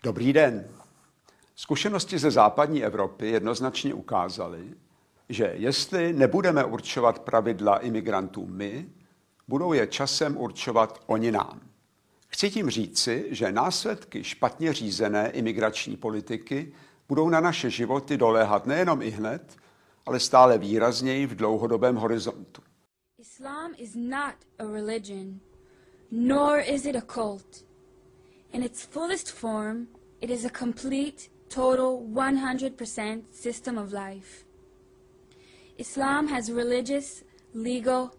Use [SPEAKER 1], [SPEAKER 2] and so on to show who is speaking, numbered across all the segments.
[SPEAKER 1] Dobrý den. Zkušenosti ze západní Evropy jednoznačně ukázaly, že jestli nebudeme určovat pravidla imigrantům my, budou je časem určovat oni nám. Chci tím říci, že následky špatně řízené imigrační politiky budou na naše životy doléhat nejenom ihned, ale stále výrazněji v dlouhodobém horizontu.
[SPEAKER 2] Islam is not a religion, nor is it a cult. In its fullest form, it is a complete, total, 100% system of life. Islam has religious, legal,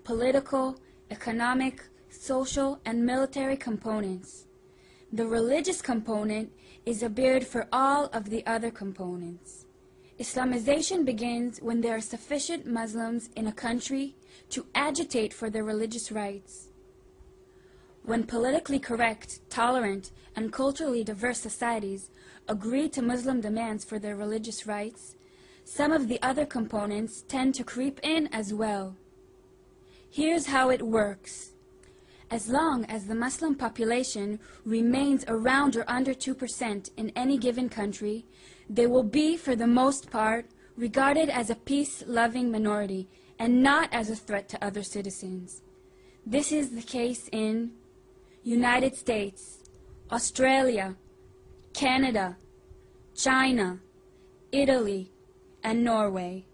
[SPEAKER 2] political, economic, social, and military components. The religious component is a beard for all of the other components. Islamization begins when there are sufficient Muslims in a country to agitate for their religious rights. When politically correct, tolerant, and culturally diverse societies agree to Muslim demands for their religious rights, some of the other components tend to creep in as well. Here's how it works. As long as the Muslim population remains around or under 2% in any given country, they will be, for the most part, regarded as a peace-loving minority and not as a threat to other citizens. This is the case in United States, Australia, Canada, China, Italy, and Norway.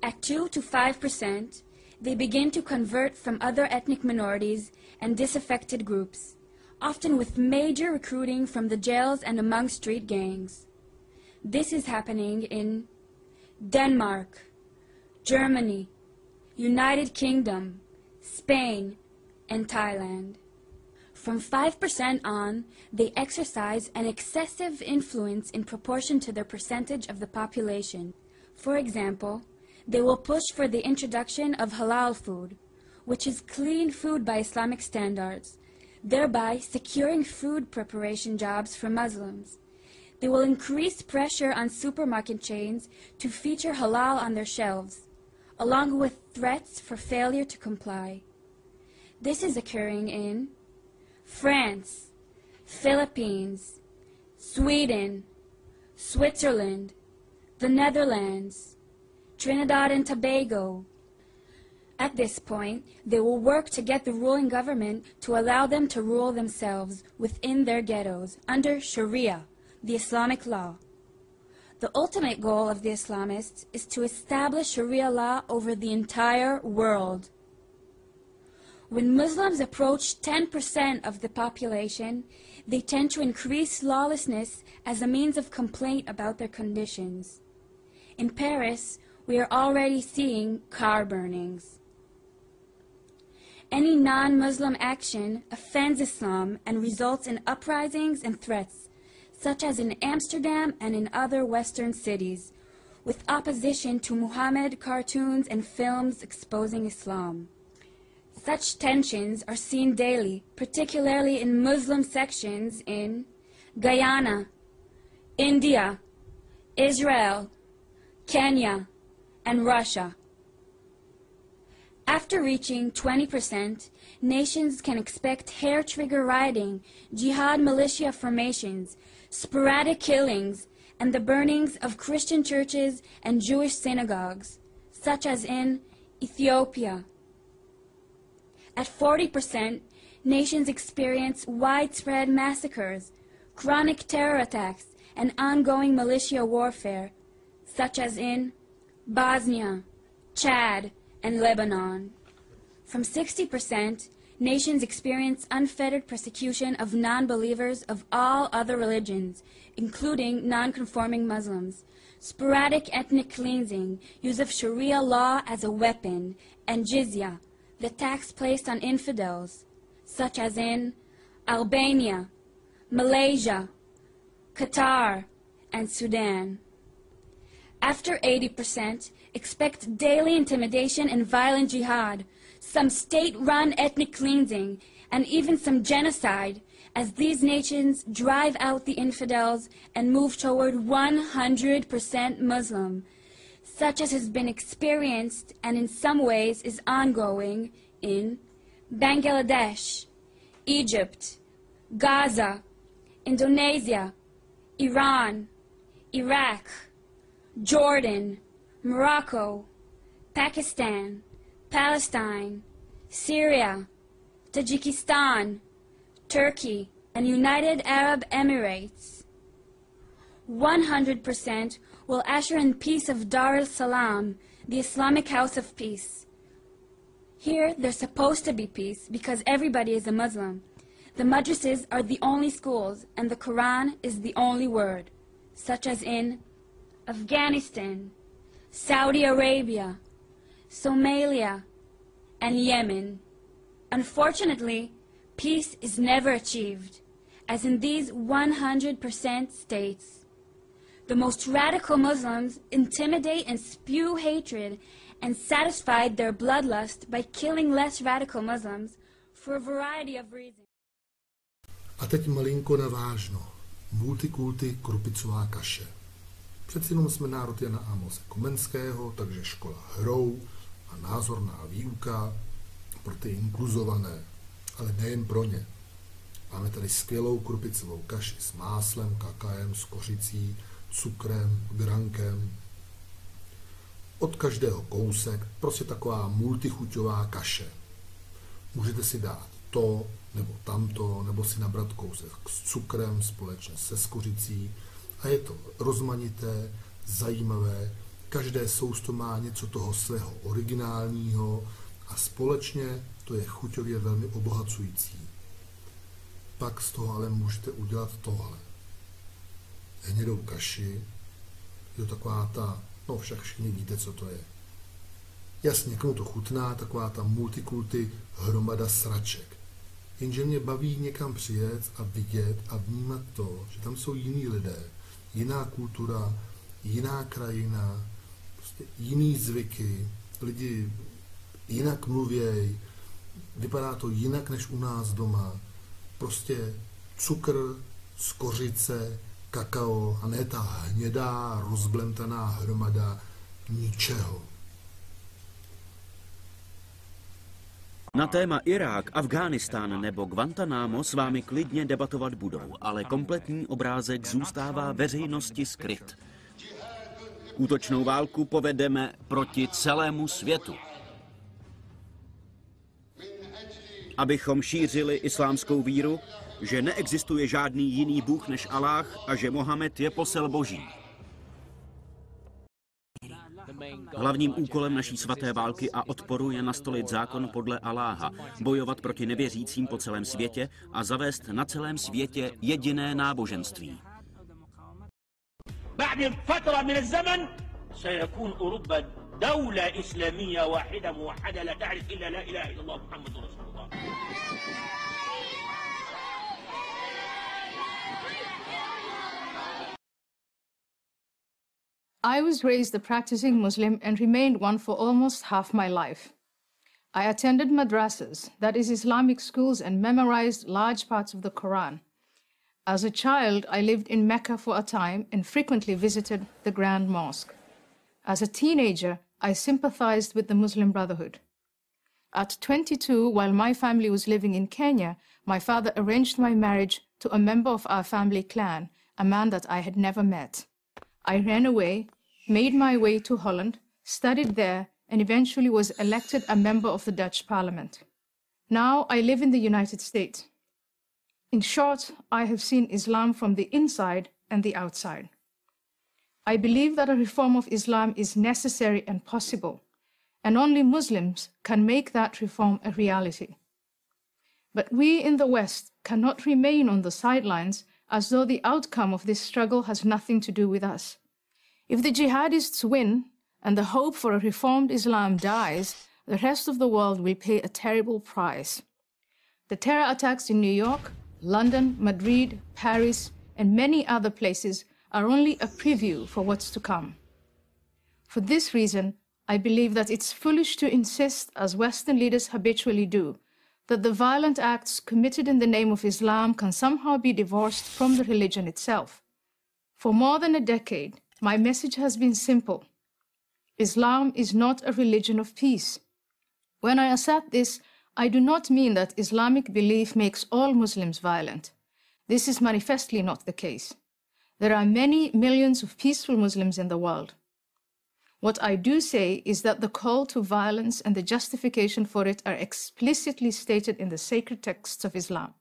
[SPEAKER 2] At 2 to 5%, they begin to convert from other ethnic minorities and disaffected groups, often with major recruiting from the jails and among street gangs. This is happening in Denmark, Germany, United Kingdom, Spain, and Thailand. From 5% on, they exercise an excessive influence in proportion to their percentage of the population. For example, they will push for the introduction of halal food, which is clean food by Islamic standards, thereby securing food preparation jobs for Muslims. They will increase pressure on supermarket chains to feature halal on their shelves, along with threats for failure to comply. This is occurring in France, Philippines, Sweden, Switzerland, the Netherlands, Trinidad and Tobago. At this point, they will work to get the ruling government to allow them to rule themselves within their ghettos under Sharia, the Islamic law. The ultimate goal of the Islamists is to establish Sharia law over the entire world. When Muslims approach 10% of the population, they tend to increase lawlessness as a means of complaint about their conditions. In Paris, we are already seeing car burnings. Any non-Muslim action offends Islam and results in uprisings and threats, such as in Amsterdam and in other Western cities, with opposition to Muhammad cartoons and films exposing Islam. Such tensions are seen daily, particularly in Muslim sections in Guyana, India, Israel, Kenya, and Russia. After reaching 20%, nations can expect hair-trigger rioting, jihad militia formations, sporadic killings, and the burnings of Christian churches and Jewish synagogues, such as in Ethiopia. At 40%, nations experience widespread massacres, chronic terror attacks, and ongoing militia warfare, such as in Bosnia, Chad, and Lebanon. From 60%, nations experience unfettered persecution of non-believers of all other religions, including non-conforming Muslims, sporadic ethnic cleansing, use of Sharia law as a weapon, and jizya, the tax placed on infidels, such as in Albania, Malaysia, Qatar, and Sudan. After 80%, expect daily intimidation and violent jihad, some state-run ethnic cleansing, and even some genocide, as these nations drive out the infidels and move toward 100% Muslim, such as has been experienced and in some ways is ongoing in Bangladesh, Egypt, Gaza, Indonesia, Iran, Iraq, Jordan, Morocco, Pakistan, Palestine, Syria, Tajikistan, Turkey, and United Arab Emirates. 100% will usher in peace of Dar es-Salaam, the Islamic House of Peace. Here, there's supposed to be peace because everybody is a Muslim. The madrasas are the only schools, and the Quran is the only word, such as in Afghanistan, Saudi Arabia, Somalia, and Yemen. Unfortunately, peace is never achieved, as in these 100% states. The most radical Muslims intimidate and spew hatred and satisfied their bloodlust by killing less radical Muslims for a variety of reasons.
[SPEAKER 3] A teď malinko na vážno. Multikulty, krupicová kaše. Přeci jenom jsme národ Jana Amose Komenského, takže škola hrou a názorná výuka pro ty inkluzované, ale nejen pro ně. Máme tady skvělou krupicovou kaši s máslem, kakaem, s kořicí, cukrem, grankem. Od každého kousek, prostě taková multichuťová kaše. Můžete si dát to, nebo tamto, nebo si nabrat kousek s cukrem společně se skořicí a je to rozmanité, zajímavé, každé sousto má něco toho svého originálního a společně to je chuťově velmi obohacující. Pak z toho ale můžete udělat tohle. Hnědou kaši, je to taková ta, no však všichni víte, co to je. Jasně, komu to chutná, taková ta multikulty hromada sraček. Jenže mě baví někam přijet a vidět a vnímat to, že tam jsou jiní lidé, jiná kultura, jiná krajina, prostě jiný zvyky, lidi jinak mluvějí, vypadá to jinak než u nás doma. Prostě cukr, skořice, kakao a ne ta hnědá, rozblemtaná hromada ničeho.
[SPEAKER 4] Na téma Irák, Afghánistán nebo Guantanamo s vámi klidně debatovat budou, ale kompletní obrázek zůstává veřejnosti skryt. Útočnou válku povedeme proti celému světu. Abychom šířili islámskou víru, že neexistuje žádný jiný bůh než Aláh a že Mohamed je posel Boží. Hlavním úkolem naší svaté války a odporu je nastolit zákon podle Aláha, bojovat proti nevěřícím po celém světě a zavést na celém světě jediné náboženství.
[SPEAKER 5] I was raised a practicing Muslim and remained one for almost half my life. I attended madrasas, that is Islamic schools, and memorized large parts of the Quran. As a child, I lived in Mecca for a time and frequently visited the Grand Mosque. As a teenager, I sympathized with the Muslim Brotherhood. At 22, while my family was living in Kenya, my father arranged my marriage to a member of our family clan, a man that I had never met. I ran away, made my way to Holland, studied there, and eventually was elected a member of the Dutch Parliament. Now I live in the United States. In short, I have seen Islam from the inside and the outside. I believe that a reform of Islam is necessary and possible, and only Muslims can make that reform a reality. But we in the West cannot remain on the sidelines as though the outcome of this struggle has nothing to do with us. If the jihadists win and the hope for a reformed Islam dies, the rest of the world will pay a terrible price. The terror attacks in New York, London, Madrid, Paris, and many other places are only a preview for what's to come. For this reason, I believe that it's foolish to insist, as Western leaders habitually do, that the violent acts committed in the name of Islam can somehow be divorced from the religion itself. For more than a decade, my message has been simple. Islam is not a religion of peace. When I assert this, I do not mean that Islamic belief makes all Muslims violent. This is manifestly not the case. There are many millions of peaceful Muslims in the world. What I do say is that the call to violence and the justification for it are explicitly stated in the sacred texts of Islam.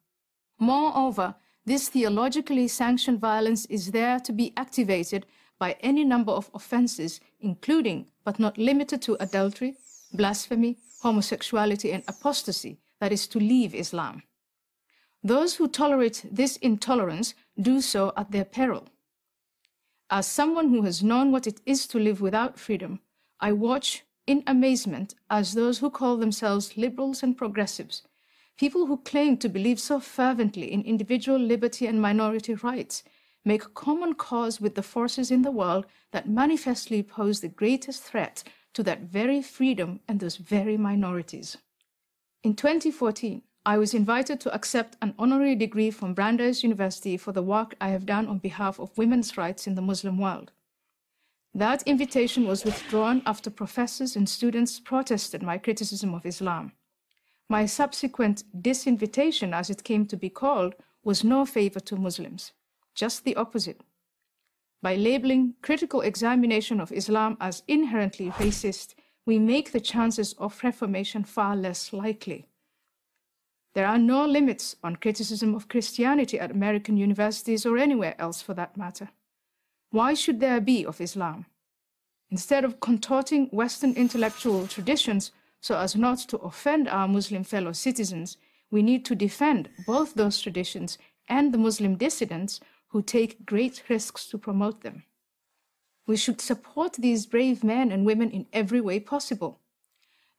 [SPEAKER 5] Moreover, this theologically sanctioned violence is there to be activated by any number of offenses, including, but not limited to, adultery, blasphemy, homosexuality, and apostasy, that is, to leave Islam. Those who tolerate this intolerance do so at their peril. As someone who has known what it is to live without freedom, I watch in amazement as those who call themselves liberals and progressives, people who claim to believe so fervently in individual liberty and minority rights, make common cause with the forces in the world that manifestly pose the greatest threat to that very freedom and those very minorities. In 2014, I was invited to accept an honorary degree from Brandeis University for the work I have done on behalf of women's rights in the Muslim world. That invitation was withdrawn after professors and students protested my criticism of Islam. My subsequent disinvitation, as it came to be called, was no favor to Muslims, just the opposite. By labeling critical examination of Islam as inherently racist, we make the chances of reformation far less likely. There are no limits on criticism of Christianity at American universities or anywhere else for that matter. Why should there be of Islam? Instead of contorting Western intellectual traditions so as not to offend our Muslim fellow citizens, we need to defend both those traditions and the Muslim dissidents who take great risks to promote them. We should support these brave men and women in every way possible.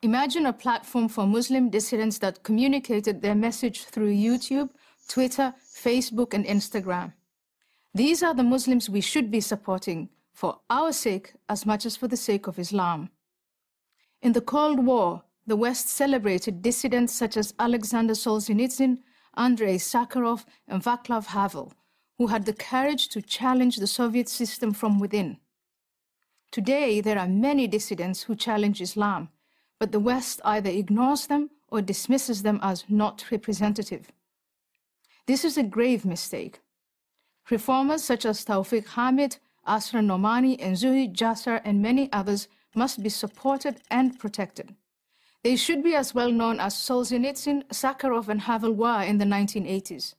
[SPEAKER 5] Imagine a platform for Muslim dissidents that communicated their message through YouTube, Twitter, Facebook, and Instagram. These are the Muslims we should be supporting for our sake as much as for the sake of Islam. In the Cold War, the West celebrated dissidents such as Alexander Solzhenitsyn, Andrei Sakharov, and Václav Havel, who had the courage to challenge the Soviet system from within. Today, there are many dissidents who challenge Islam, but the West either ignores them or dismisses them as not representative. This is a grave mistake. Reformers such as Tawfiq Hamid, Asra Nomani, and Zuhid Jasser, and many others must be supported and protected. They should be as well known as Solzhenitsyn, Sakharov, and Havel were in the 1980s.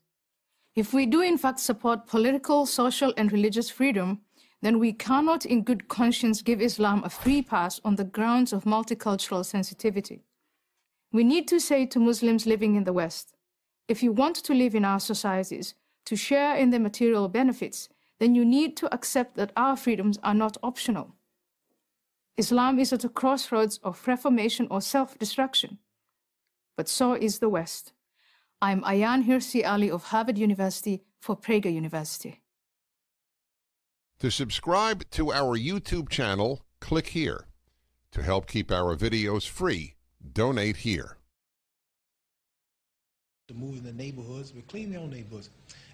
[SPEAKER 5] If we do in fact support political, social, and religious freedom, then we cannot in good conscience give Islam a free pass on the grounds of multicultural sensitivity. We need to say to Muslims living in the West, if you want to live in our societies, to share in the material benefits, then you need to accept that our freedoms are not optional. Islam is at a crossroads of reformation or self-destruction, but so is the West. I'm Ayan Hirsi Ali of Harvard University for Prager University.
[SPEAKER 6] To subscribe to our YouTube channel, click here. To help keep our videos free, donate here.
[SPEAKER 7] To move in the neighborhoods, but clean their own neighborhoods.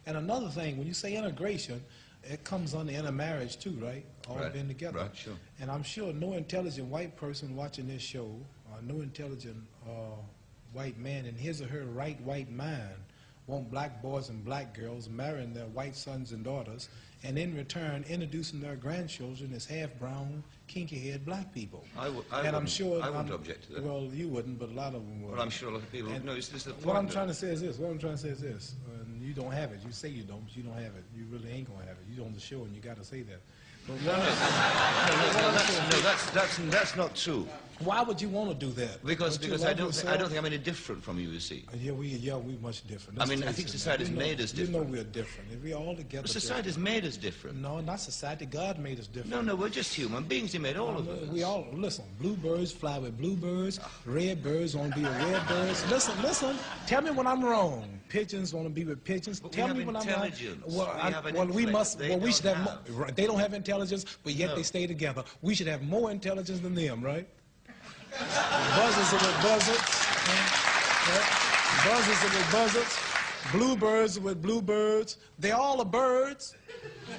[SPEAKER 7] And another thing, when you say integration, it comes under intermarriage too, right? All been together.
[SPEAKER 8] Right, sure.
[SPEAKER 7] And I'm sure no intelligent white person watching this show, or no intelligent white man in his or her right white mind want black boys and black girls marrying their white sons and daughters, and in return introducing their grandchildren as half-brown, kinky-haired black people.
[SPEAKER 8] I wouldn't object to that.
[SPEAKER 7] Well, you wouldn't, but a lot of them would.
[SPEAKER 8] Well, I'm sure a lot of people. No, this is the point.
[SPEAKER 7] What I'm trying to say is this. And you don't have it. You say you don't, but you don't have it. You really ain't gonna have it. You're on the show, and you got to say that. But
[SPEAKER 8] that's not true.
[SPEAKER 7] Why would you want to do that?
[SPEAKER 8] Because I don't think I'm any different from you. You see.
[SPEAKER 7] Yeah, we're much different.
[SPEAKER 8] I mean, I think society's made us different.
[SPEAKER 7] You know we're different. If we're all together.
[SPEAKER 8] But society's made us different.
[SPEAKER 7] No, not society. God made us different.
[SPEAKER 8] No, we're just human beings. He made all of us.
[SPEAKER 7] We all listen. Bluebirds fly with bluebirds. Red birds want to be with red birds. Listen. Tell me when I'm wrong. Pigeons want to be with pigeons.
[SPEAKER 8] But
[SPEAKER 7] Tell me when I'm wrong. We should have more. They don't have intelligence, but yet they stay together. We should have more intelligence than them, right? Buzzards are with buzzards. Buzzards are with buzzards. Bluebirds are with bluebirds. They all are birds,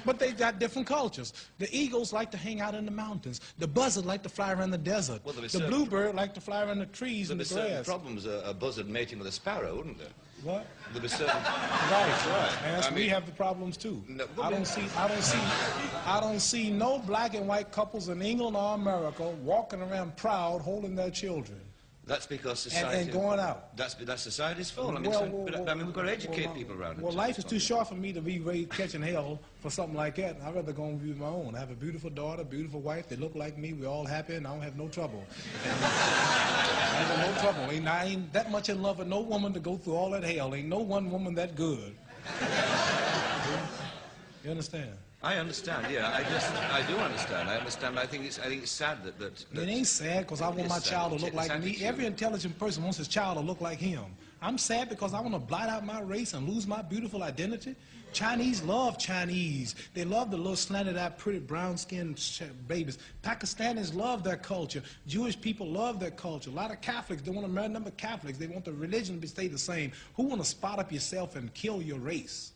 [SPEAKER 7] but they got different cultures. The eagles like to hang out in the mountains. The buzzard like to fly around the desert.
[SPEAKER 8] Well,
[SPEAKER 7] the bluebird like to fly around the trees and the grass.
[SPEAKER 8] There'd be certain problems, a buzzard mating with a sparrow, wouldn't there?
[SPEAKER 7] What?
[SPEAKER 8] There'll be certain...
[SPEAKER 7] Right. And we have the problems too.
[SPEAKER 8] No,
[SPEAKER 7] I don't see no black and white couples in England or America walking around proud holding their children.
[SPEAKER 8] That's because society...
[SPEAKER 7] And going out.
[SPEAKER 8] That's society's fault. I mean, we've got to educate people around it.
[SPEAKER 7] Well, life is too short for me to be raised catching hell for something like that. I'd rather go and be my own. I have a beautiful daughter, beautiful wife. They look like me. We're all happy, and I don't have no trouble. I have no trouble. I ain't that much in love with no woman to go through all that hell. Ain't no one woman that good. You understand?
[SPEAKER 8] I understand, yeah. I do understand. I understand. I think it's sad that
[SPEAKER 7] it ain't sad because I want my child to look like me. Every intelligent person wants his child to look like him. I'm sad because I want to blot out my race and lose my beautiful identity. Chinese love Chinese. They love the little slanted-eyed, pretty brown-skinned babies. Pakistanis love their culture. Jewish people love their culture. A lot of Catholics, they want to marry a number of Catholics. They want the religion to stay the same. Who want to spot up yourself and kill your race?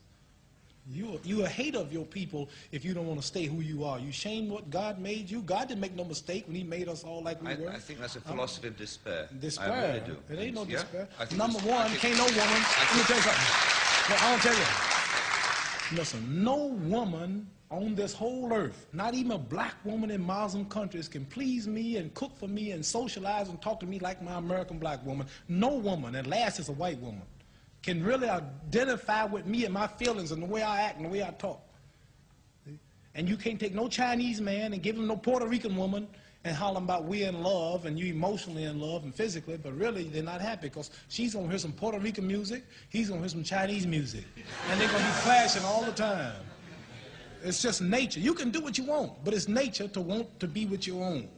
[SPEAKER 7] You're a hater of your people if you don't want to stay who you are. You shame what God made you. God didn't make no mistake when he made us all like we were.
[SPEAKER 8] I think that's a philosophy of despair.
[SPEAKER 7] Despair.
[SPEAKER 8] I really do.
[SPEAKER 7] It ain't no despair.
[SPEAKER 8] Yeah?
[SPEAKER 7] Number one, can't no woman. Let me tell you something. Well, I want to tell you. Listen, no woman on this whole earth, not even a black woman in Muslim countries, can please me and cook for me and socialize and talk to me like my American black woman. No woman, at last, is a white woman, can really identify with me and my feelings and the way I act and the way I talk. And you can't take no Chinese man and give him no Puerto Rican woman and holler about we're in love and you emotionally in love and physically, but really they're not happy because she's going to hear some Puerto Rican music, he's going to hear some Chinese music. And they're going to be clashing all the time. It's just nature. You can do what you want, but it's nature to want to be with your own.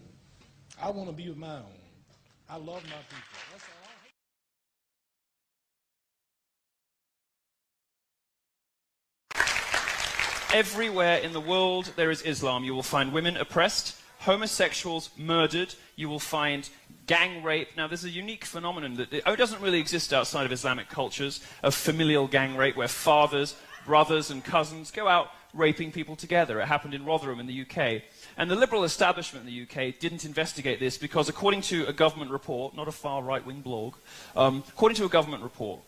[SPEAKER 7] I want to be with my own. I love my people. That's all.
[SPEAKER 9] Everywhere in the world there is Islam. You will find women oppressed, homosexuals murdered, you will find gang rape. Now, there's a unique phenomenon that it doesn't really exist outside of Islamic cultures, of familial gang rape, where fathers, brothers and cousins go out raping people together. It happened in Rotherham in the UK. And the liberal establishment in the UK didn't investigate this because, according to a government report, not a far right-wing blog, according to a government report,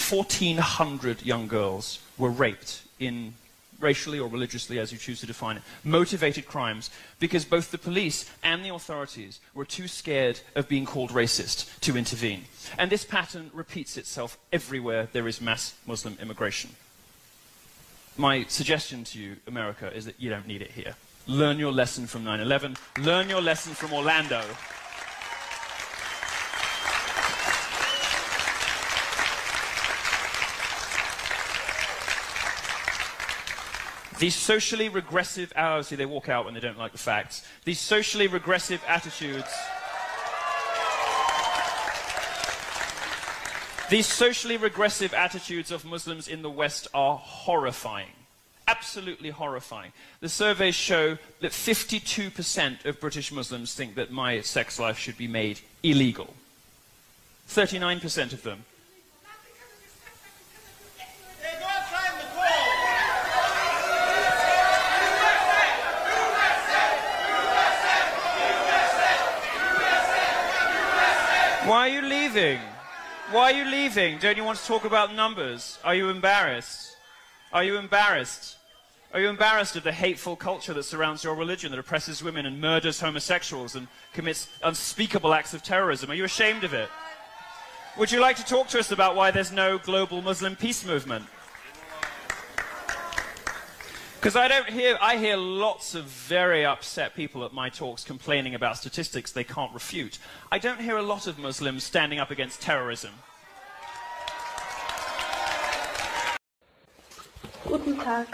[SPEAKER 9] 1,400 young girls were raped in racially or religiously, as you choose to define it, motivated crimes, because both the police and the authorities were too scared of being called racist to intervene. And this pattern repeats itself everywhere there is mass Muslim immigration. My suggestion to you, America, is that you don't need it here. Learn your lesson from 9/11. Learn your lesson from Orlando. These socially regressive, see, they walk out when they don't like the facts. These socially regressive attitudes, of Muslims in the West are horrifying. Absolutely horrifying. The surveys show that 52% of British Muslims think that my sex life should be made illegal. 39% of them. Why are you leaving? Why are you leaving? Don't you want to talk about numbers? Are you embarrassed? Are you embarrassed? Are you embarrassed of the hateful culture that surrounds your religion, that oppresses women and murders homosexuals and commits unspeakable acts of terrorism? Are you ashamed of it? Would you like to talk to us about why there's no global Muslim peace movement? Because I hear lots of very upset people at my talks complaining about statistics they can't refute. I don't hear a lot of Muslims standing up against terrorism.
[SPEAKER 10] Guten Tag.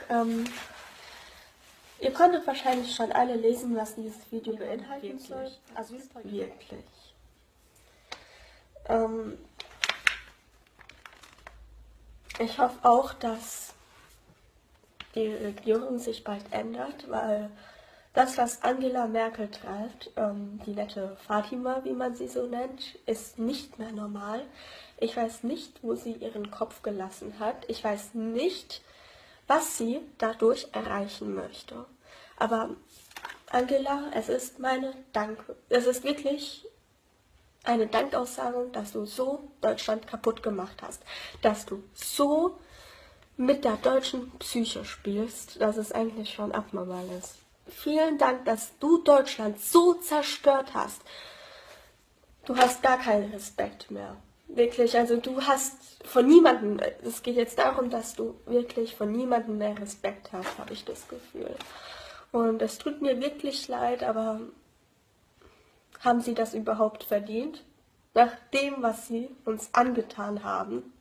[SPEAKER 10] Ihr konntet wahrscheinlich schon alle lesen, was dieses Video beinhalten soll. Also wirklich. Ich hoffe auch, dass die Regierung sich bald ändert, weil das, was Angela Merkel treibt, die nette Fatima, wie man sie so nennt, ist nicht mehr normal. Ich weiß nicht, wo sie ihren Kopf gelassen hat. Ich weiß nicht, was sie dadurch erreichen möchte. Aber Angela, es ist meine Danke. Es ist wirklich eine Dankaussagung, dass du so Deutschland kaputt gemacht hast, dass du so mit der deutschen Psyche spielst, dass es eigentlich schon abnormal ist. Vielen Dank, dass du Deutschland so zerstört hast. Du hast gar keinen Respekt mehr. Wirklich, also du hast von niemandem, es geht jetzt darum, dass du wirklich von niemandem mehr Respekt hast, habe ich das Gefühl. Und es tut mir wirklich leid, aber haben sie das überhaupt verdient? Nach dem, was sie uns angetan haben.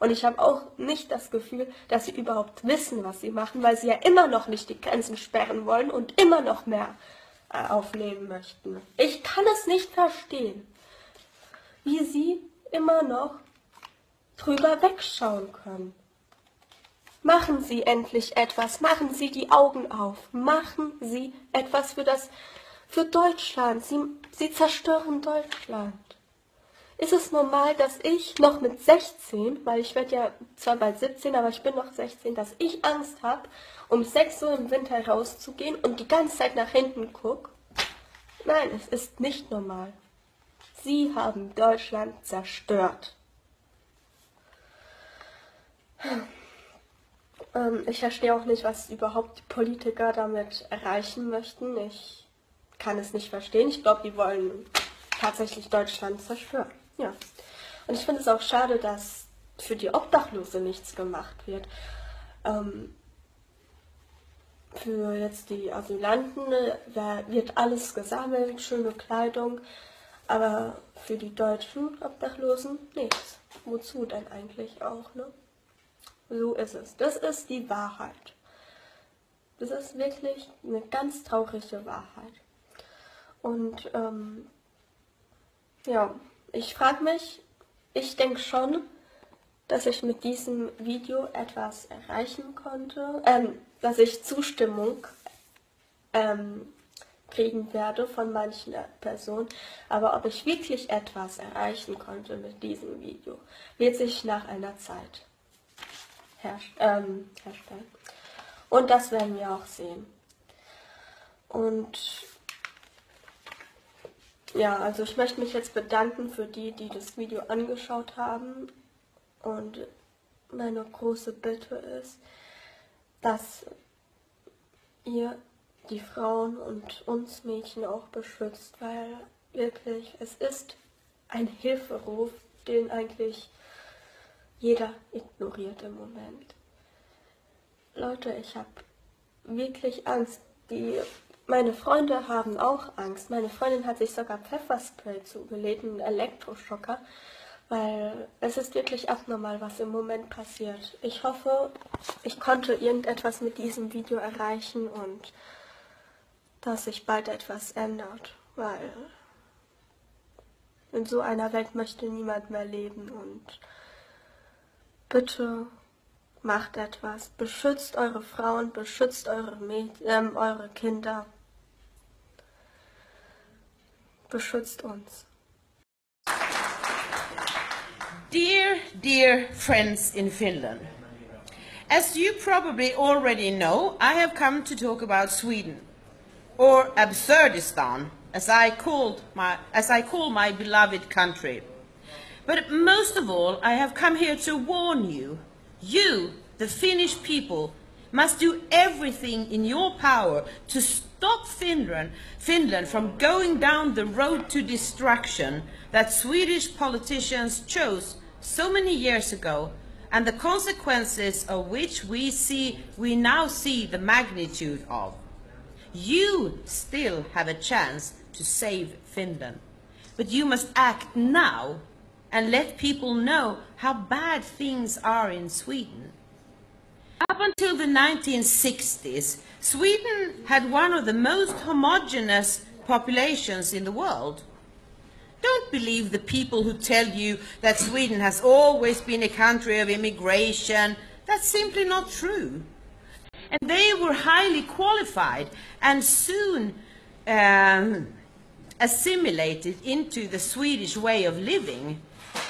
[SPEAKER 10] Und ich habe auch nicht das Gefühl, dass sie überhaupt wissen, was sie machen, weil sie ja immer noch nicht die Grenzen sperren wollen und immer noch mehr aufnehmen möchten. Ich kann es nicht verstehen, wie sie immer noch drüber wegschauen können. Machen Sie endlich etwas, machen Sie die Augen auf, machen Sie etwas für Deutschland. Sie zerstören Deutschland. Ist es normal, dass ich noch mit 16, weil ich werde ja zwar bald 17, aber ich bin noch 16, dass ich Angst habe, um 6 Uhr im Winter rauszugehen und die ganze Zeit nach hinten gucke? Nein, es ist nicht normal. Sie haben Deutschland zerstört. Ich verstehe auch nicht, was überhaupt die Politiker damit erreichen möchten. Ich kann es nicht verstehen. Ich glaube, die wollen tatsächlich Deutschland zerstören. Ja. Und ich finde es auch schade, dass für die Obdachlose nichts gemacht wird. Für jetzt die Asylanten wird alles gesammelt, schöne Kleidung, aber für die deutschen Obdachlosen nichts. Wozu denn eigentlich auch, ne? So ist es. Das ist die Wahrheit. Das ist wirklich eine ganz traurige Wahrheit. Und ja, ich frage mich, ich denke schon, dass ich mit diesem Video etwas erreichen konnte, dass ich Zustimmung kriegen werde von manchen Personen, aber ob ich wirklich etwas erreichen konnte mit diesem Video, wird sich nach einer Zeit herstellen. Und das werden wir auch sehen. Und ja, also ich möchte mich jetzt bedanken für die, die das Video angeschaut haben. Und meine große Bitte ist, dass ihr die Frauen und uns Mädchen auch beschützt, weil wirklich, es ist ein Hilferuf, den eigentlich jeder ignoriert im Moment. Leute, ich habe wirklich Angst. Meine Freunde haben auch Angst. Meine Freundin hat sich sogar Pfefferspray zugelegt, einen Elektroschocker, weil es ist wirklich abnormal, was im Moment passiert. Ich hoffe, ich konnte irgendetwas mit diesem Video erreichen und dass sich bald etwas ändert, weil in so einer Welt möchte niemand mehr leben und bitte macht etwas. Beschützt eure Frauen, beschützt eure Kinder. Beschützt uns.
[SPEAKER 11] Dear friends in Finland, as you probably already know, I have come to talk about Sweden, or Absurdistan, as I call my beloved country. But most of all, I have come here to warn you. You, the Finnish people, must do everything in your power to stop Finland from going down the road to destruction that Swedish politicians chose so many years ago, and the consequences of which we now see the magnitude of. You still have a chance to save Finland, but you must act now and let people know how bad things are in Sweden. Up until the 1960s, Sweden had one of the most homogeneous populations in the world. Don't believe the people who tell you that Sweden has always been a country of immigration. That's simply not true. And they were highly qualified and soon assimilated into the Swedish way of living.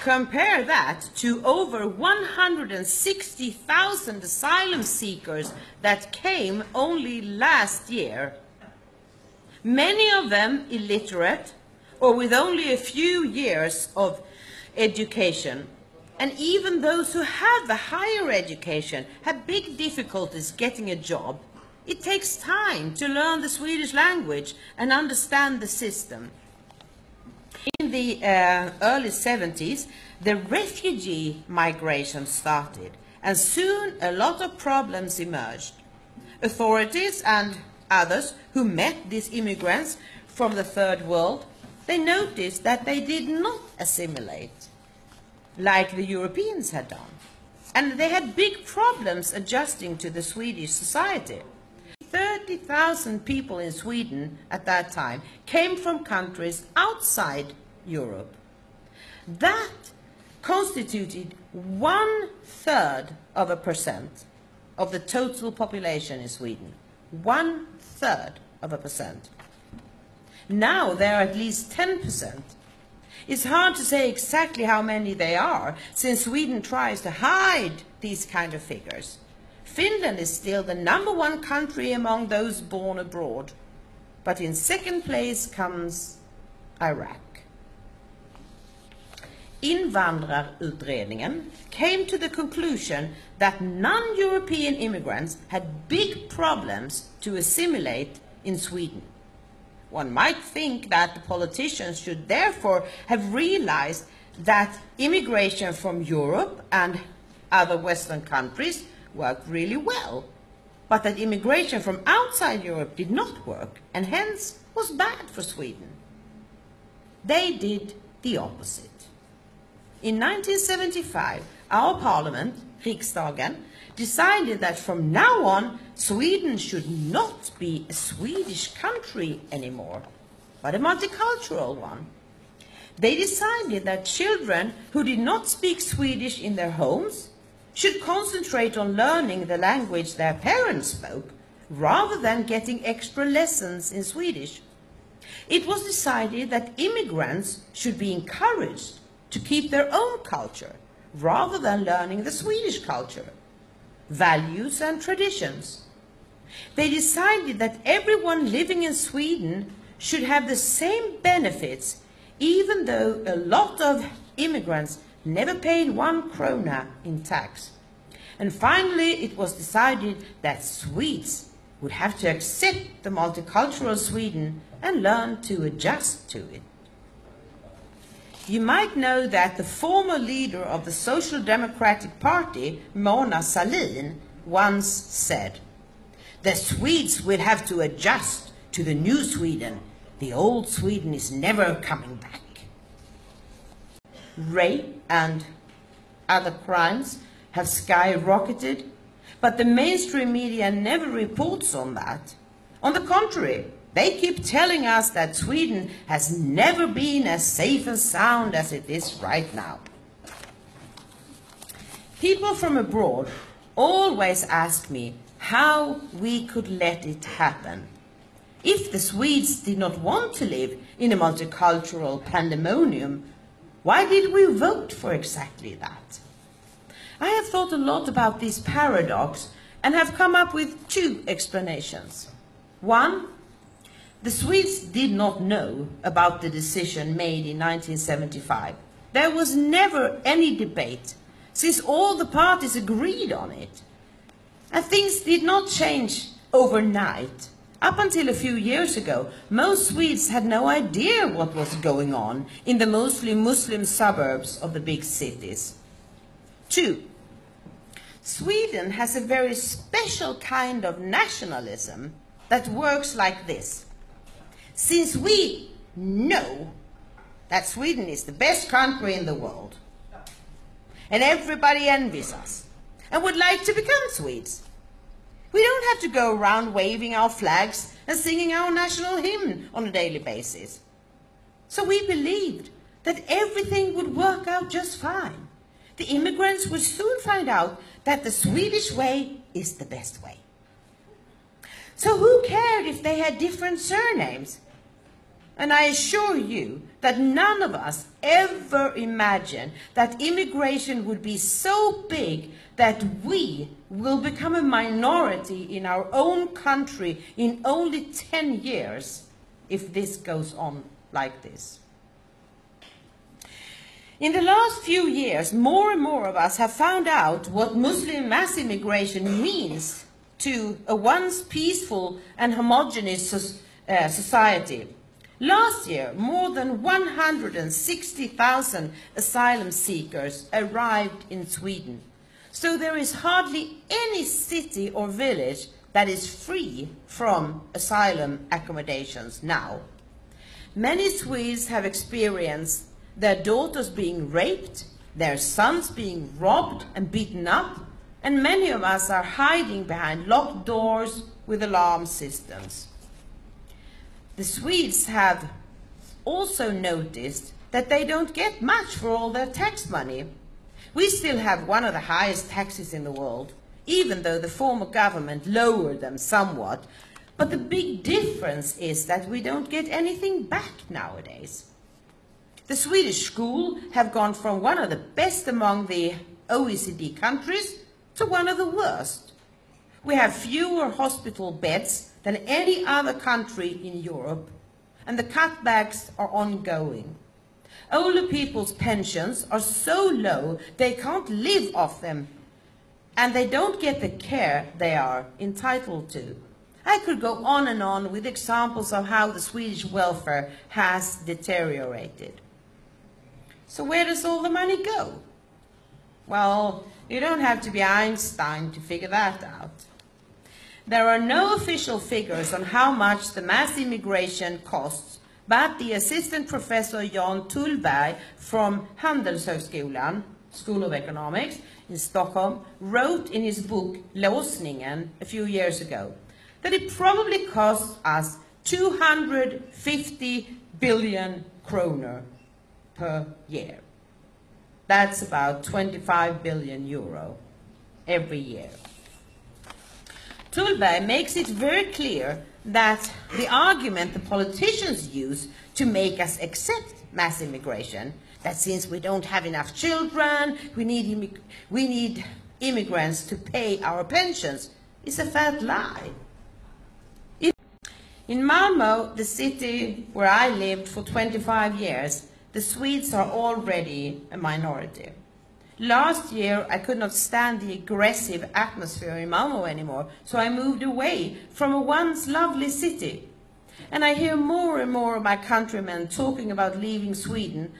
[SPEAKER 11] Compare that to over 160,000 asylum seekers that came only last year. Many of them illiterate, or with only a few years of education. And even those who have a higher education have big difficulties getting a job. It takes time to learn the Swedish language and understand the system. In the early 70s, the refugee migration started, and soon a lot of problems emerged. Authorities and others who met these immigrants from the third world, they noticed that they did not assimilate like the Europeans had done. And they had big problems adjusting to the Swedish society. 30,000 people in Sweden at that time came from countries outside Europe. That constituted 1/3% of the total population in Sweden. 1/3%. Now there are at least 10%. It's hard to say exactly how many they are, since Sweden tries to hide these kind of figures. Finland is still the #1 country among those born abroad, but in second place comes Iraq. Invandrarutredningen came to the conclusion that non-European immigrants had big problems to assimilate in Sweden. One might think that the politicians should therefore have realized that immigration from Europe and other Western countries worked really well, but that immigration from outside Europe did not work and hence was bad for Sweden. They did the opposite. In 1975, our parliament, Riksdagen, decided that from now on, Sweden should not be a Swedish country anymore, but a multicultural one. They decided that children who did not speak Swedish in their homes should concentrate on learning the language their parents spoke, rather than getting extra lessons in Swedish. It was decided that immigrants should be encouraged to keep their own culture, rather than learning the Swedish culture, values and traditions. They decided that everyone living in Sweden should have the same benefits, even though a lot of immigrants never paid 1 krona in tax. And finally, it was decided that Swedes would have to accept the multicultural Sweden and learn to adjust to it. You might know that the former leader of the Social Democratic Party, Mona Sahlin, once said, "The Swedes will have to adjust to the new Sweden. The old Sweden is never coming back." Rape and other crimes have skyrocketed, but the mainstream media never reports on that. On the contrary, they keep telling us that Sweden has never been as safe and sound as it is right now. People from abroad always ask me how we could let it happen. If the Swedes did not want to live in a multicultural pandemonium, why did we vote for exactly that? I have thought a lot about this paradox and have come up with 2 explanations. One, the Swedes did not know about the decision made in 1975. There was never any debate, since all the parties agreed on it. And things did not change overnight. Up until a few years ago, most Swedes had no idea what was going on in the mostly Muslim suburbs of the big cities. 2, Sweden has a very special kind of nationalism that works like this. Since we know that Sweden is the best country in the world, and everybody envies us and would like to become Swedes, we don't have to go around waving our flags and singing our national hymn on a daily basis. So we believed that everything would work out just fine. The immigrants would soon find out that the Swedish way is the best way. So who cared if they had different surnames? And I assure you that none of us ever imagined that immigration would be so big that we will become a minority in our own country in only 10 years if this goes on like this. In the last few years, more and more of us have found out what Muslim mass immigration means to a once peaceful and homogeneous society. Last year, more than 160,000 asylum seekers arrived in Sweden. So there is hardly any city or village that is free from asylum accommodations now. Many Swedes have experienced their daughters being raped, their sons being robbed and beaten up, and many of us are hiding behind locked doors with alarm systems. The Swedes have also noticed that they don't get much for all their tax money. We still have one of the highest taxes in the world, even though the former government lowered them somewhat. But the big difference is that we don't get anything back nowadays. The Swedish school have gone from one of the best among the OECD countries to one of the worst. We have fewer hospital beds than any other country in Europe, and the cutbacks are ongoing. Older people's pensions are so low they can't live off them, and they don't get the care they are entitled to. I could go on and on with examples of how the Swedish welfare has deteriorated. So where does all the money go? Well, you don't have to be Einstein to figure that out. There are no official figures on how much the mass immigration costs, but the assistant professor Jan Tullberg from Handelshögskolan, School of Economics in Stockholm, wrote in his book Låsningen a few years ago that it probably costs us 250 billion kroner per year. That's about 25 billion euro every year. Tullberg makes it very clear that the argument the politicians use to make us accept mass immigration, that since we don't have enough children, we need immigrants to pay our pensions, is a fat lie. In Malmö, the city where I lived for 25 years, the Swedes are already a minority. Last year, I could not stand the aggressive atmosphere in Malmö anymore, so I moved away from a once lovely city. And I hear more and more of my countrymen talking about leaving Sweden,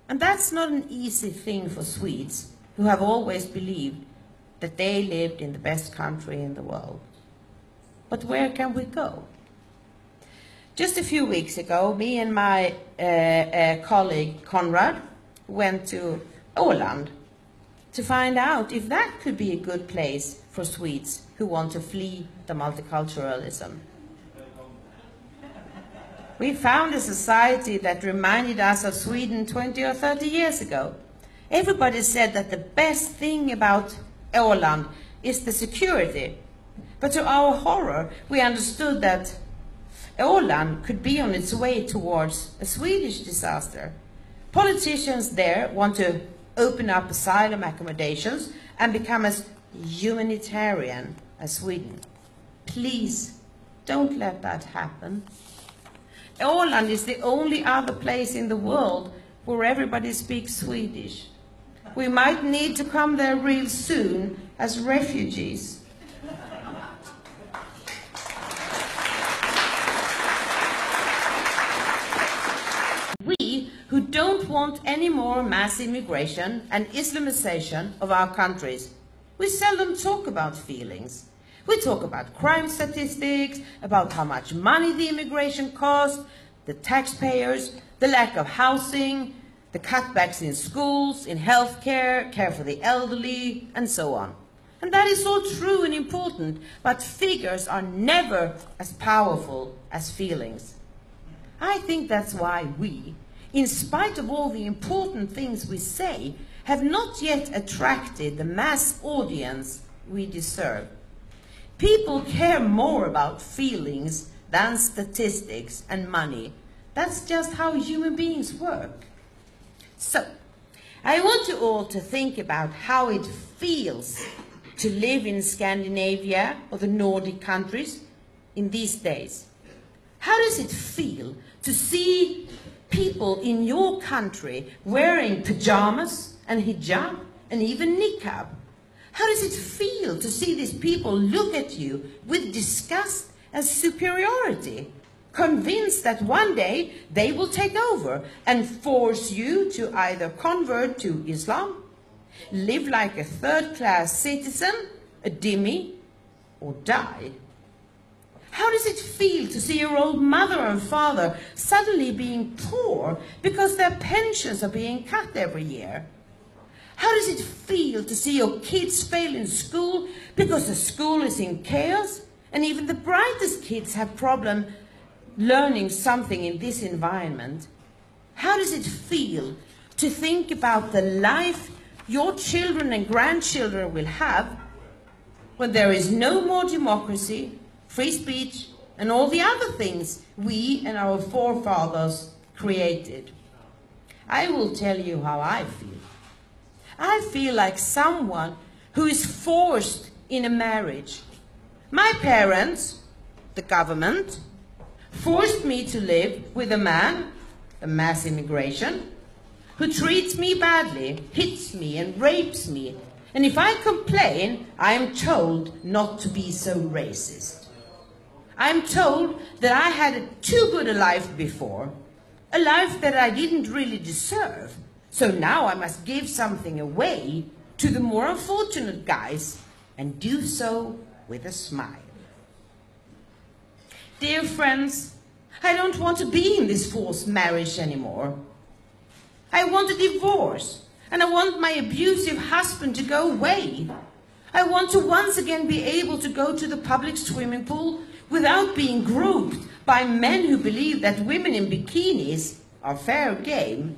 [SPEAKER 11] and that's not an easy thing for Swedes, who have always believed that they lived in the best country in the world. But where can we go? Just a few weeks ago, me and my colleague Conrad went to Åland to find out if that could be a good place for Swedes who want to flee the multiculturalism. We found a society that reminded us of Sweden 20 or 30 years ago. Everybody said that the best thing about Åland is the security. But to our horror, we understood that Åland could be on its way towards a Swedish disaster. Politicians there want to open up asylum accommodations and become as humanitarian as Sweden. Please, don't let that happen. Åland is the only other place in the world where everybody speaks Swedish. We might need to come there real soon as refugees. We who don't want any more mass immigration and Islamization of our countries, we seldom talk about feelings. We talk about crime statistics, about how much money the immigration costs, the taxpayers, the lack of housing, the cutbacks in schools, in healthcare, care for the elderly, and so on. And that is all true and important, but figures are never as powerful as feelings. I think that's why we, in spite of all the important things we say, have not yet attracted the mass audience we deserve. People care more about feelings than statistics and money. That's just how human beings work. So, I want you all to think about how it feels to live in Scandinavia or the Nordic countries in these days. How does it feel to see people in your country wearing pajamas and hijab and even niqab? How does it feel to see these people look at you with disgust and superiority, convinced that one day they will take over and force you to either convert to Islam, live like a third-class citizen, a dhimmi, or die? How does it feel to see your old mother and father suddenly being poor because their pensions are being cut every year? How does it feel to see your kids fail in school because the school is in chaos and even the brightest kids have problems learning something in this environment? How does it feel to think about the life your children and grandchildren will have when there is no more democracy, free speech, and all the other things we and our forefathers created? I will tell you how I feel. I feel like someone who is forced in a marriage. My parents, the government, forced me to live with a man, a mass immigration, who treats me badly, hits me and rapes me. And if I complain, I am told not to be so racist. I'm told that I had too good a life before, a life that I didn't really deserve. So now I must give something away to the more unfortunate guys and do so with a smile. Dear friends, I don't want to be in this forced marriage anymore. I want a divorce, and I want my abusive husband to go away. I want to once again be able to go to the public swimming pool without being groped by men who believe that women in bikinis are fair game.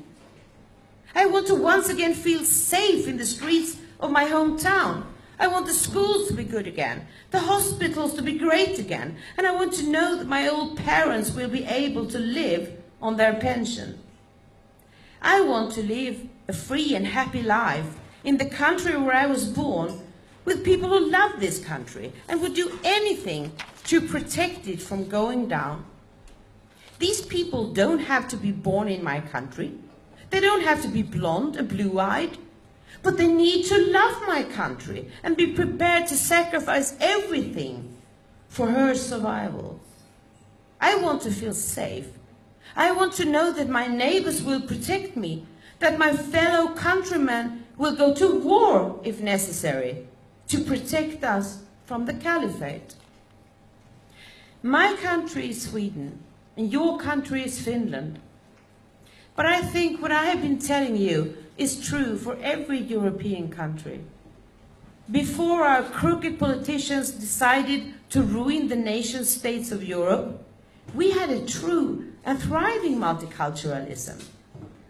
[SPEAKER 11] I want to once again feel safe in the streets of my hometown. I want the schools to be good again, the hospitals to be great again, and I want to know that my old parents will be able to live on their pension. I want to live a free and happy life in the country where I was born, with people who love this country and would do anything to protect it from going down. These people don't have to be born in my country. They don't have to be blonde and blue-eyed, but they need to love my country and be prepared to sacrifice everything for her survival. I want to feel safe. I want to know that my neighbors will protect me, that my fellow countrymen will go to war if necessary to protect us from the caliphate. My country is Sweden, and your country is Finland. But I think what I have been telling you is true for every European country. Before our crooked politicians decided to ruin the nation states of Europe, we had a true and thriving multiculturalism.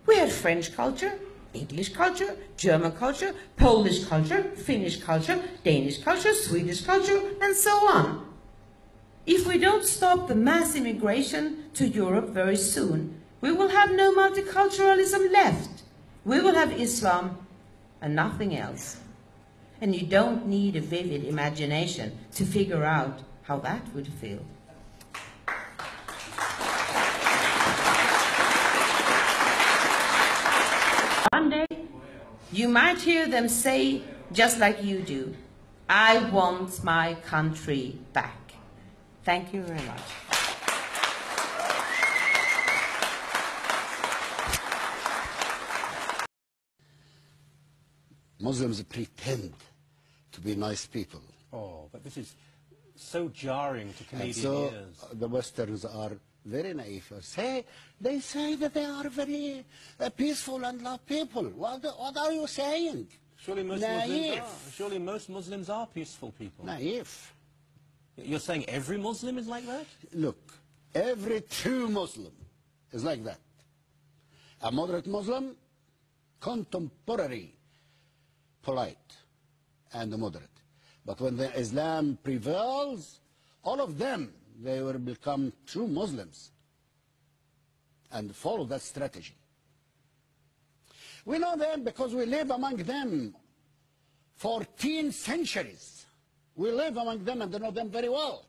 [SPEAKER 11] We had French culture, English culture, German culture, Polish culture, Finnish culture, Danish culture, Swedish culture, and so on. If we don't stop the mass immigration to Europe very soon, we will have no multiculturalism left. We will have Islam and nothing else. And you don't need a vivid imagination to figure out how that would feel. One day, you might hear them say, just like you do, I want my country back. Thank you very much.
[SPEAKER 12] Muslims pretend to be nice people.
[SPEAKER 13] Oh, but this is so jarring to Canadian
[SPEAKER 12] ears. The Westerns are very naive. They say that they are very peaceful and love people. What are you saying?
[SPEAKER 13] Surely most Muslims are peaceful people.
[SPEAKER 12] Naive.
[SPEAKER 13] You're saying every Muslim is like that?
[SPEAKER 12] Look, every true Muslim is like that. A moderate Muslim, contemporary, polite, and moderate. But when the Islam prevails, all of them, they will become true Muslims and follow that strategy. We know them because we live among them 14 centuries. We live among them and know them very well.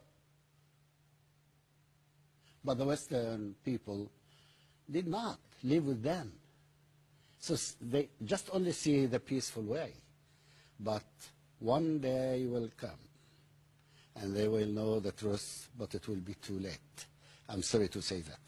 [SPEAKER 12] But the Western people, did not live with them. So they just only see the peaceful way. But one day will come, and they will know the truth, but it will be too late. I'm sorry to say that.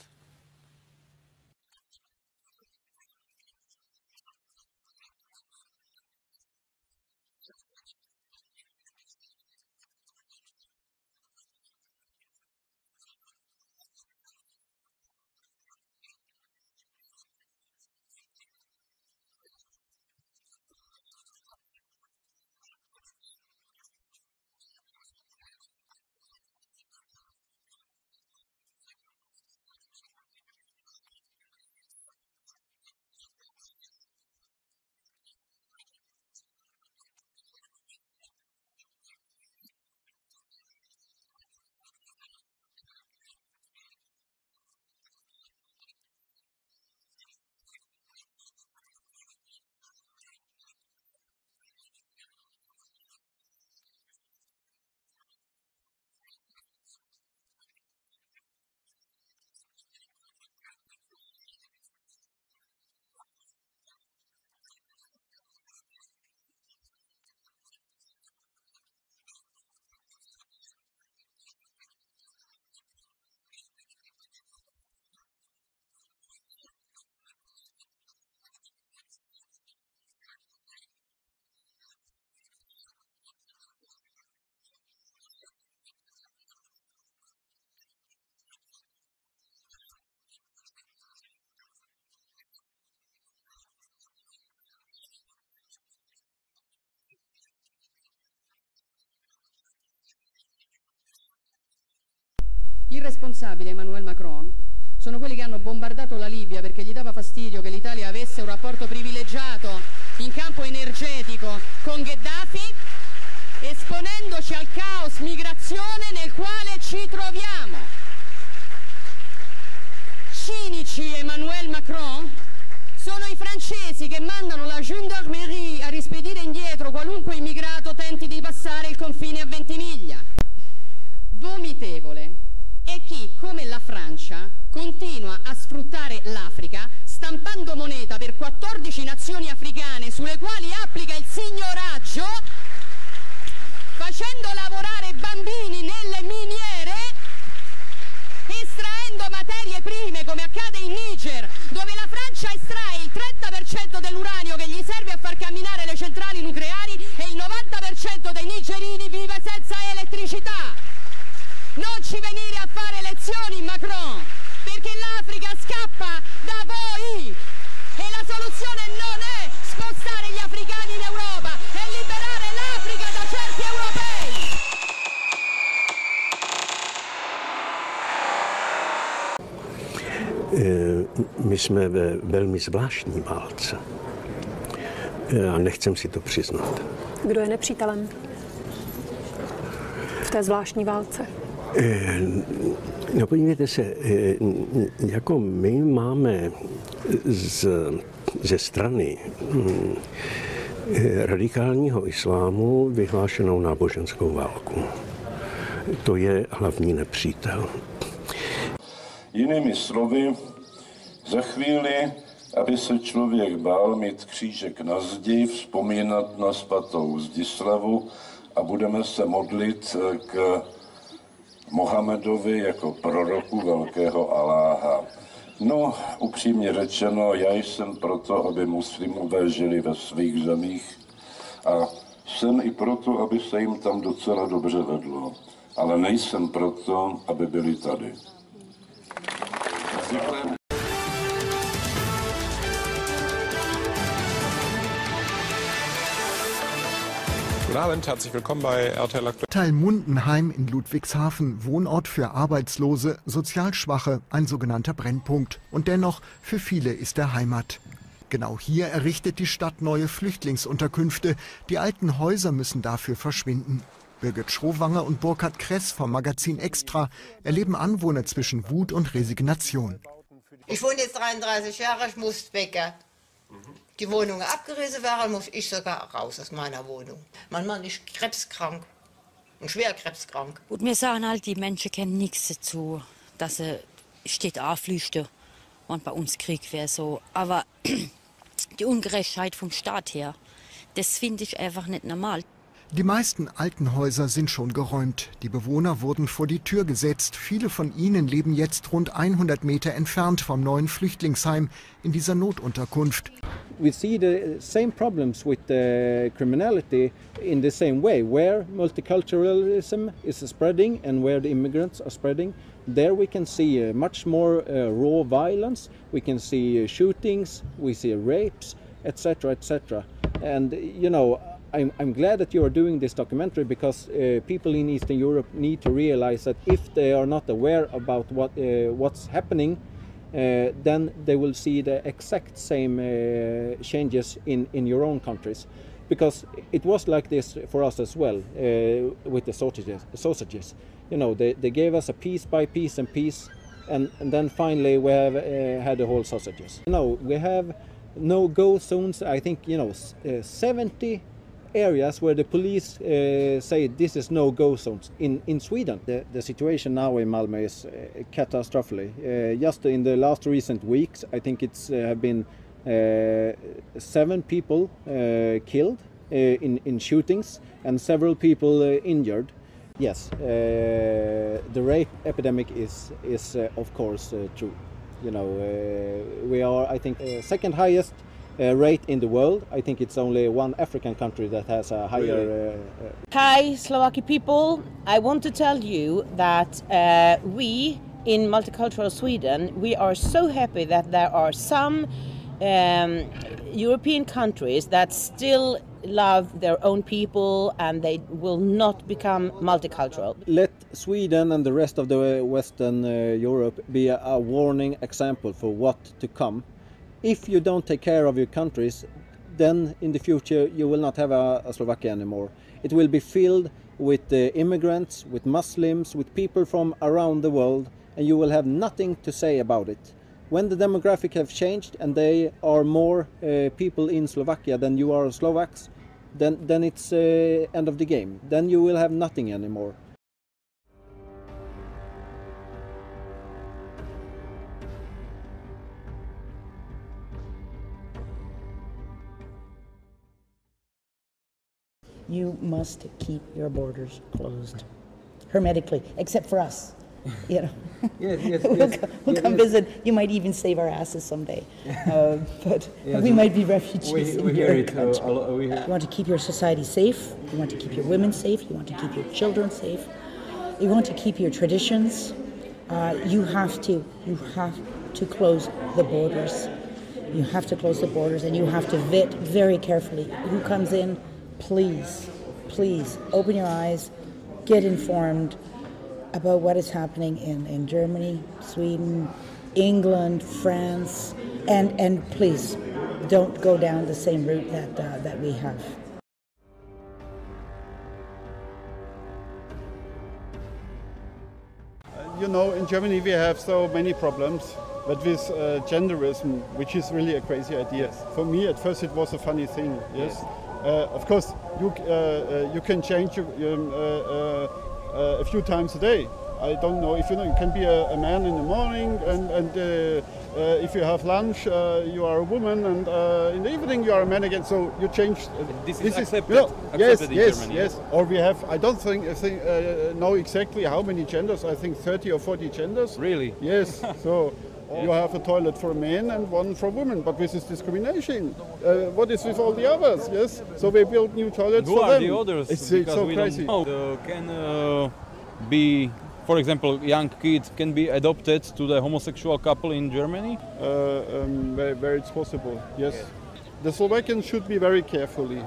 [SPEAKER 14] I responsabili, Emmanuel Macron, sono quelli che hanno bombardato la Libia perché gli dava fastidio che l'Italia avesse un rapporto privilegiato in campo energetico con Gheddafi, esponendoci al caos migrazione nel quale ci troviamo. Cinici, Emmanuel Macron, sono i francesi che mandano la gendarmerie a rispedire indietro qualunque immigrato tenti di passare il confine a Ventimiglia. Vomitevole è chi, come la Francia, continua a sfruttare l'Africa stampando moneta per 14 nazioni africane sulle quali applica il signoraggio, facendo lavorare bambini nelle miniere, estraendo materie prime come accade in Niger, dove la Francia estrae il 30% dell'uranio che gli serve a far camminare le centrali nucleari e il 90% dei nigerini vive senza elettricità. Non ci venire a fare lezioni, Macron, perché l'Africa scappa da voi e la soluzione non è spostare gli africani in Europa, è liberare l'Africa da certi europei.
[SPEAKER 15] My jsme ve velmi zvláštní válce a nechcem si to přiznat.
[SPEAKER 16] Kdo je nepřítelem v té zvláštní válce?
[SPEAKER 15] No podívejte se, jako my máme ze strany radikálního islámu vyhlášenou náboženskou válku. To je hlavní nepřítel.
[SPEAKER 17] Jinými slovy, za chvíli, aby se člověk bál mít křížek na zdi, vzpomínat na svatou Zdislavu a budeme se modlit k Mohamedovi jako proroku velkého Aláha. No, upřímně řečeno, já jsem proto, aby muslimové žili ve svých zemích a jsem i proto, aby se jim tam docela dobře vedlo. Ale nejsem proto, aby byli tady.
[SPEAKER 18] Guten Abend, herzlich willkommen bei RTL Aktuell.
[SPEAKER 19] Teil Mundenheim in Ludwigshafen, Wohnort für Arbeitslose, sozial Schwache, ein sogenannter Brennpunkt. Und dennoch, für viele ist er Heimat. Genau hier errichtet die Stadt neue Flüchtlingsunterkünfte. Die alten Häuser müssen dafür verschwinden. Birgit Schrowanger und Burkhard Kress vom Magazin Extra erleben Anwohner zwischen Wut und Resignation.
[SPEAKER 11] Ich wohne jetzt 33 Jahre, ich muss weg. Die Wohnungen abgerissen waren, muss ich sogar raus aus meiner Wohnung. Mein Mann ist krebskrank und schwer krebskrank.
[SPEAKER 20] Und wir sagen halt, die Menschen kennen nichts dazu, dass sie steht anflüchten und bei uns Krieg wäre so. Aber die Ungerechtheit vom Staat her, das finde ich einfach nicht normal.
[SPEAKER 19] Die meisten alten Häuser sind schon geräumt. Die Bewohner wurden vor die Tür gesetzt. Viele von ihnen leben jetzt rund 100 Meter entfernt vom neuen Flüchtlingsheim in dieser Notunterkunft.
[SPEAKER 21] We see the same problems with the criminality in the same way, where multiculturalism is spreading and where the immigrants are spreading. There we can see much more raw violence, we can see shootings, we see rapes, etc., etc. And, you know, I'm glad that you are doing this documentary because people in Eastern Europe need to realize that if they are not aware about what's happening, then they will see the exact same changes in your own countries. Because it was like this for us as well with the sausages. You know, they gave us a piece by piece and piece, and then finally we have had the whole sausages. You know, we have no-go zones, I think, you know, 70 areas where the police say this is no-go zones in Sweden. The situation now in Malmö is catastrophically. Just in the last recent weeks, I think it's have been 7 people killed in shootings and several people injured. Yes, the rape epidemic is of course true. You know, we are, I think, second highest rate in the world. I think it's only one African country that has a higher...
[SPEAKER 11] Hi, Slovakia people. I want to tell you that we in multicultural Sweden, we are so happy that there are some European countries that still love their own people and they will not become multicultural.
[SPEAKER 21] Let Sweden and the rest of the Western Europe be a warning example for what to come. If you don't take care of your countries, then in the future you will not have a Slovakia anymore. It will be filled with immigrants, with Muslims, with people from around the world, and you will have nothing to say about it. When the demographic have changed and they are more people in Slovakia than you are Slovaks, then it's end of the game. Then you will have nothing anymore.
[SPEAKER 22] You must keep your borders closed, hermetically, except for us. You know, we'll come visit. You might even save our asses someday, but we might be refugees in your country. You want to keep your society safe. You want to keep your women safe. You want to keep your children safe. You want to keep your traditions. You have to close the borders. You have to close the borders, and you have to vet very carefully who comes in. Please, please open your eyes, get informed about what is happening in Germany, Sweden, England, France, and please don't go down the same route that we have.
[SPEAKER 23] You know, in Germany we have so many problems, but with genderism, which is really a crazy idea. For me, at first it was a funny thing, yes. Of course, you can change a few times a day. I don't know if you know. You can be a man in the morning, and if you have lunch, you are a woman, and in the evening you are a man again. So you change.
[SPEAKER 24] This is accepted.
[SPEAKER 23] You know, yes,
[SPEAKER 24] in
[SPEAKER 23] yes,
[SPEAKER 24] Germany.
[SPEAKER 23] yes. Or we have. I don't know exactly how many genders. I think 30 or 40 genders.
[SPEAKER 24] Really?
[SPEAKER 23] Yes. So. You have a toilet for men and one for women, but this is discrimination. What is with all the others? Yes, so we build new toilets for them.
[SPEAKER 24] Who are the others?
[SPEAKER 23] It's so crazy.
[SPEAKER 24] Can be, for example, young kids can be adopted to the homosexual couple in Germany?
[SPEAKER 23] Where it's possible, yes. The Slovakians should be very carefully.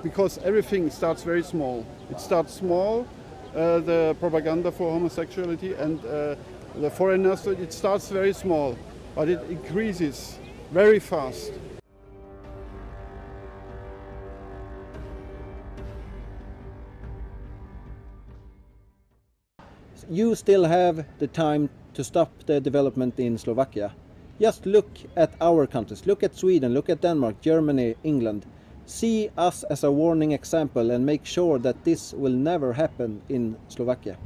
[SPEAKER 23] Because everything starts very small. It starts small, the propaganda for homosexuality and. The foreigners, it starts very small, but it increases very fast.
[SPEAKER 21] You still have the time to stop the development in Slovakia. Just look at our countries. Look at Sweden, look at Denmark, Germany, England. See us as a warning example and make sure that this will never happen in Slovakia.